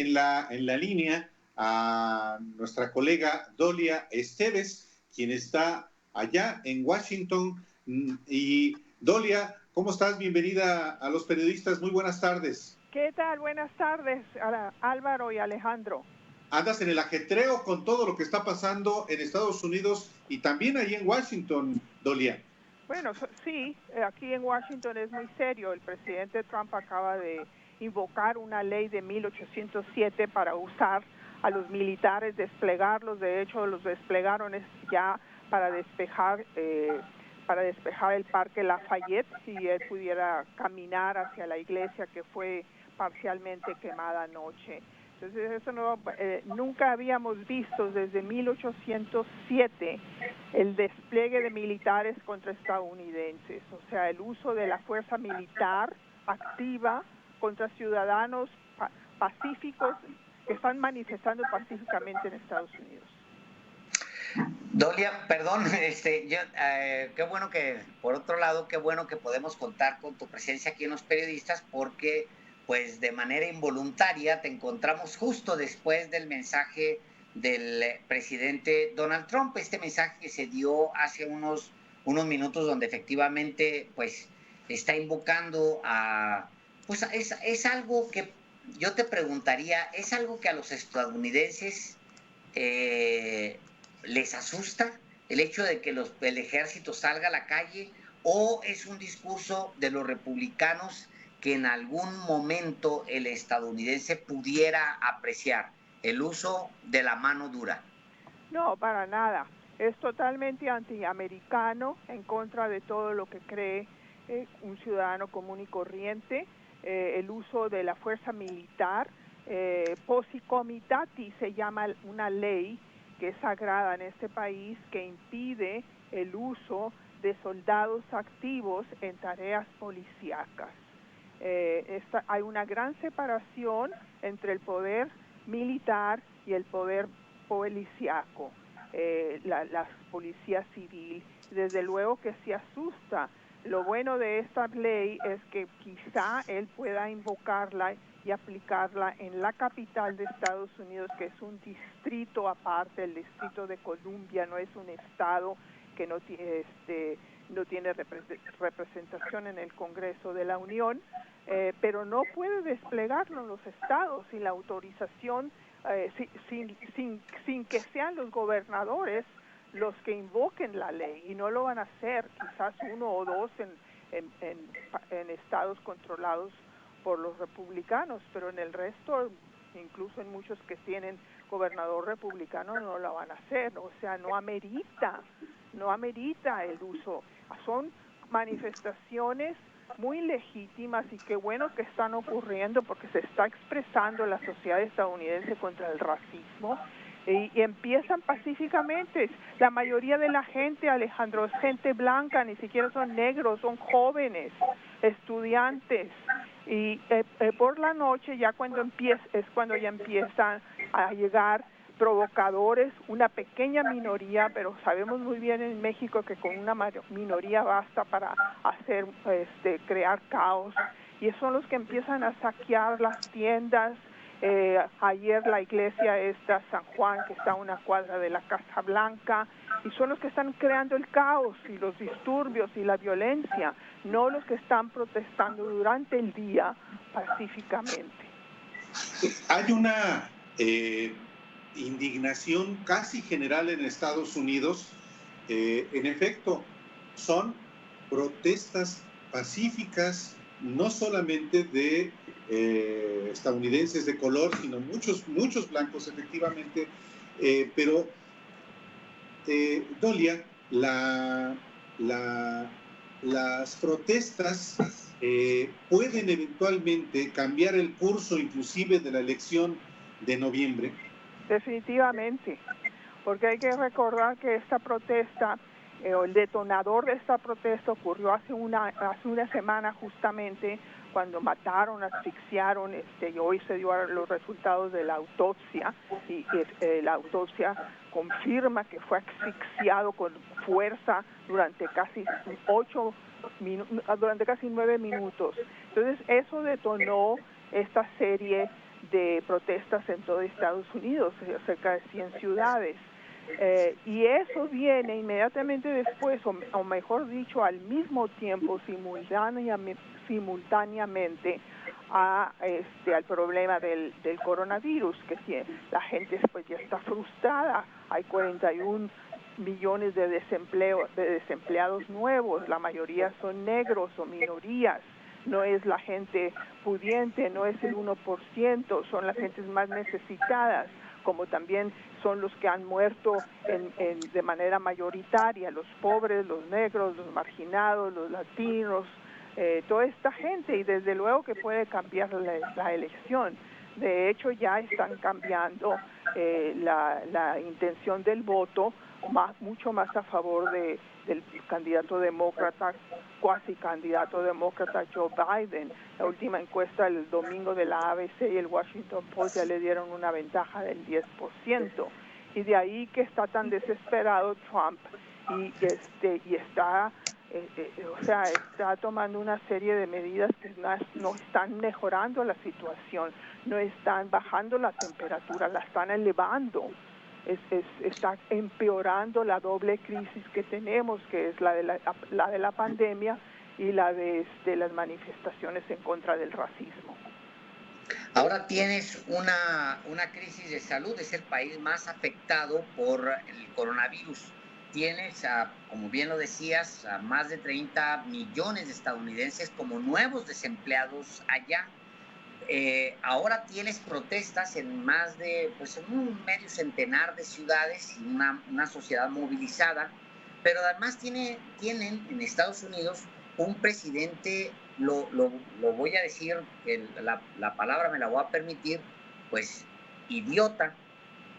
en la línea a nuestra colega Dolia Esteves, quien está allá en Washington. Y Dolia, ¿cómo estás? Bienvenida a Los Periodistas. Muy buenas tardes. ¿Qué tal? Buenas tardes, Álvaro y Alejandro. Andas en el ajetreo con todo lo que está pasando en Estados Unidos y también ahí en Washington, Dolia. Bueno, sí, aquí en Washington es muy serio. El presidente Trump acaba de invocar una ley de 1807 para usar a los militares, desplegarlos. De hecho, los desplegaron ya para despejar el Parque Lafayette, si él pudiera caminar hacia la iglesia que fue parcialmente quemada anoche. Entonces, eso nunca habíamos visto desde 1807 el despliegue de militares contra estadounidenses, o sea, el uso de la fuerza militar activa contra ciudadanos pacíficos que están manifestando pacíficamente en Estados Unidos. Dolia, perdón, qué bueno que, por otro lado, qué bueno que podemos contar con tu presencia aquí en Los Periodistas, porque pues de manera involuntaria te encontramos justo después del mensaje del presidente Donald Trump, este mensaje que se dio hace unos minutos, donde efectivamente pues está invocando a, pues es algo que yo te preguntaría, ¿es algo que a los estadounidenses les asusta el hecho de que el ejército salga a la calle, o es un discurso de los republicanos que en algún momento el estadounidense pudiera apreciar, el uso de la mano dura? No, para nada. Es totalmente antiamericano, en contra de todo lo que cree un ciudadano común y corriente. El uso de la fuerza militar, posi comitati se llama una ley que es sagrada en este país, que impide el uso de soldados activos en tareas policíacas. Hay una gran separación entre el poder militar y el poder policíaco, la policía civil. Desde luego que se asusta. Lo bueno de esta ley es que quizá él pueda invocarla y aplicarla en la capital de Estados Unidos, que es un distrito aparte. El Distrito de Columbia no es un estado que no tiene representación en el Congreso de la Unión, pero no puede desplegarlo en los estados sin la autorización, sin que sean los gobernadores los que invoquen la ley, y no lo van a hacer, quizás uno o dos en estados controlados por los republicanos, pero en el resto, incluso en muchos que tienen gobernador republicano, no lo van a hacer. O sea, no amerita el uso. Son manifestaciones muy legítimas, y qué bueno que están ocurriendo, porque se está expresando la sociedad estadounidense contra el racismo, y empiezan pacíficamente. La mayoría de la gente, Alejandro, es gente blanca, ni siquiera son negros, son jóvenes, estudiantes, y por la noche ya es cuando ya empiezan a llegar provocadores, una pequeña minoría, pero sabemos muy bien en México que con una minoría basta para hacer crear caos, y son los que empiezan a saquear las tiendas. Ayer la iglesia San Juan, que está a una cuadra de la Casa Blanca, y son los que están creando el caos y los disturbios y la violencia, no los que están protestando durante el día pacíficamente. Hay una indignación casi general en Estados Unidos. En efecto, son protestas pacíficas, no solamente de estadounidenses de color, sino muchos blancos, efectivamente. Pero, Dolia, las protestas pueden eventualmente cambiar el curso inclusive de la elección de noviembre. Definitivamente, porque hay que recordar que esta protesta, el detonador de esta protesta ocurrió hace una semana, justamente cuando mataron, asfixiaron, y hoy se dio los resultados de la autopsia, y la autopsia confirma que fue asfixiado con fuerza durante casi 9 minutos. Entonces eso detonó esta serie de protestas en todo Estados Unidos, cerca de 100 ciudades. Y eso viene inmediatamente después, o mejor dicho, al mismo tiempo, simultáneamente al problema del coronavirus, que la gente pues ya está frustrada. Hay 41 millones de desempleados nuevos, la mayoría son negros o minorías. No es la gente pudiente, no es el 1%, son las gentes más necesitadas, como también son los que han muerto de manera mayoritaria, los pobres, los negros, los marginados, los latinos, toda esta gente, y desde luego que puede cambiar la elección. De hecho, ya están cambiando la intención del voto, mucho más a favor del candidato demócrata, cuasi candidato demócrata Joe Biden. La última encuesta el domingo de la ABC y el Washington Post ya le dieron una ventaja del 10%. Y de ahí que está tan desesperado Trump y está está tomando una serie de medidas que no están mejorando la situación, no están bajando la temperatura, la están elevando. Está empeorando la doble crisis que tenemos, que es la de la pandemia y la de las manifestaciones en contra del racismo. Ahora tienes una crisis de salud, es el país más afectado por el coronavirus. Tienes, como bien lo decías, a más de 30 millones de estadounidenses como nuevos desempleados allá. Ahora tienes protestas en más de en un medio centenar de ciudades y una sociedad movilizada, pero además tienen en Estados Unidos un presidente, lo voy a decir, la palabra me la voy a permitir, pues idiota,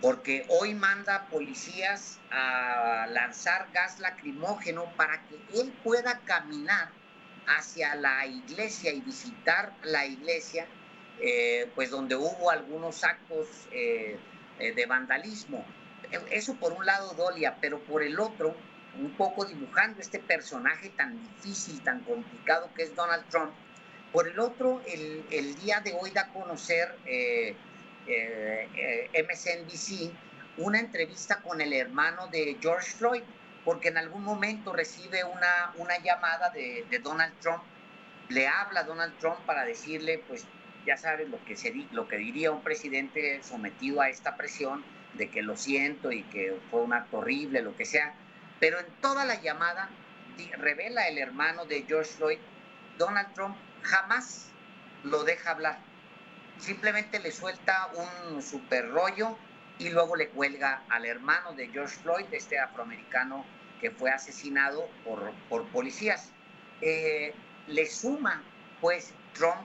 porque hoy manda policías a lanzar gas lacrimógeno para que él pueda caminar hacia la iglesia y visitar la iglesia, pues donde hubo algunos actos de vandalismo. Eso por un lado, Dolia, pero por el otro, un poco dibujando este personaje tan difícil, tan complicado que es Donald Trump. Por el otro, el día de hoy da a conocer MSNBC una entrevista con el hermano de George Floyd, porque en algún momento recibe una llamada de Donald Trump, le habla a Donald Trump para decirle, pues ya sabes lo que diría un presidente sometido a esta presión de que lo siento y que fue un acto horrible, lo que sea, pero en toda la llamada revela el hermano de George Floyd, Donald Trump jamás lo deja hablar, simplemente le suelta un super rollo y luego le cuelga al hermano de George Floyd, este afroamericano que fue asesinado por policías. Le suma, pues, Trump,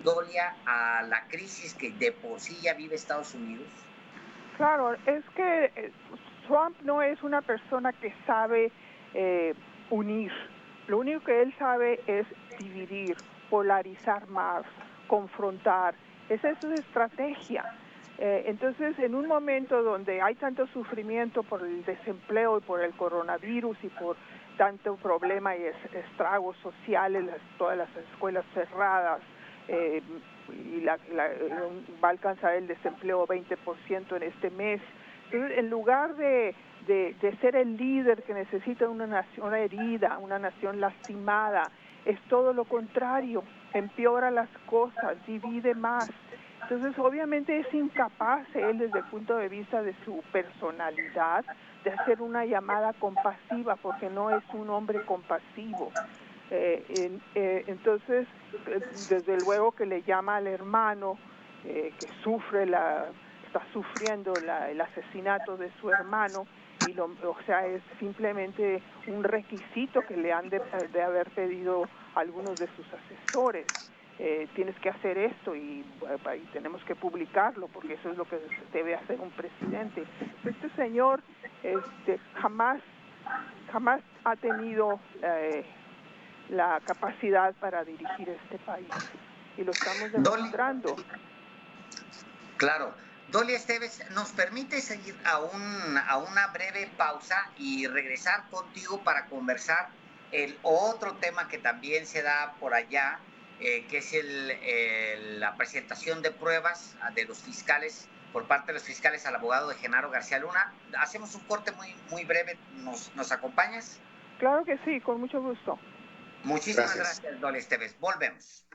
Dolia, a la crisis que de por sí ya vive Estados Unidos. Claro, es que Trump no es una persona que sabe unir. Lo único que él sabe es dividir, polarizar más, confrontar. Esa es su estrategia. Entonces, en un momento donde hay tanto sufrimiento por el desempleo y por el coronavirus y por tanto problema y estragos sociales, todas las escuelas cerradas, y va a alcanzar el desempleo 20% en este mes. Entonces, en lugar de ser el líder que necesita una nación herida, una nación lastimada, es todo lo contrario, empeora las cosas, divide más. Entonces, obviamente es incapaz él, desde el punto de vista de su personalidad, de hacer una llamada compasiva, porque no es un hombre compasivo. Entonces, desde luego que le llama al hermano que está sufriendo el asesinato de su hermano, y es simplemente un requisito que le han de haber pedido algunos de sus asesores. Tienes que hacer esto y tenemos que publicarlo porque eso es lo que debe hacer un presidente. Este señor jamás ha tenido la capacidad para dirigir este país y lo estamos demostrando. Claro. Dolia Esteves, ¿nos permite seguir a una breve pausa y regresar contigo para conversar el otro tema que también se da por allá, que es la presentación de pruebas de los fiscales, por parte de los fiscales al abogado de Genaro García Luna. Hacemos un corte muy breve. ¿Nos acompañas? Claro que sí, con mucho gusto. Muchísimas gracias, Dolia Esteves. Volvemos.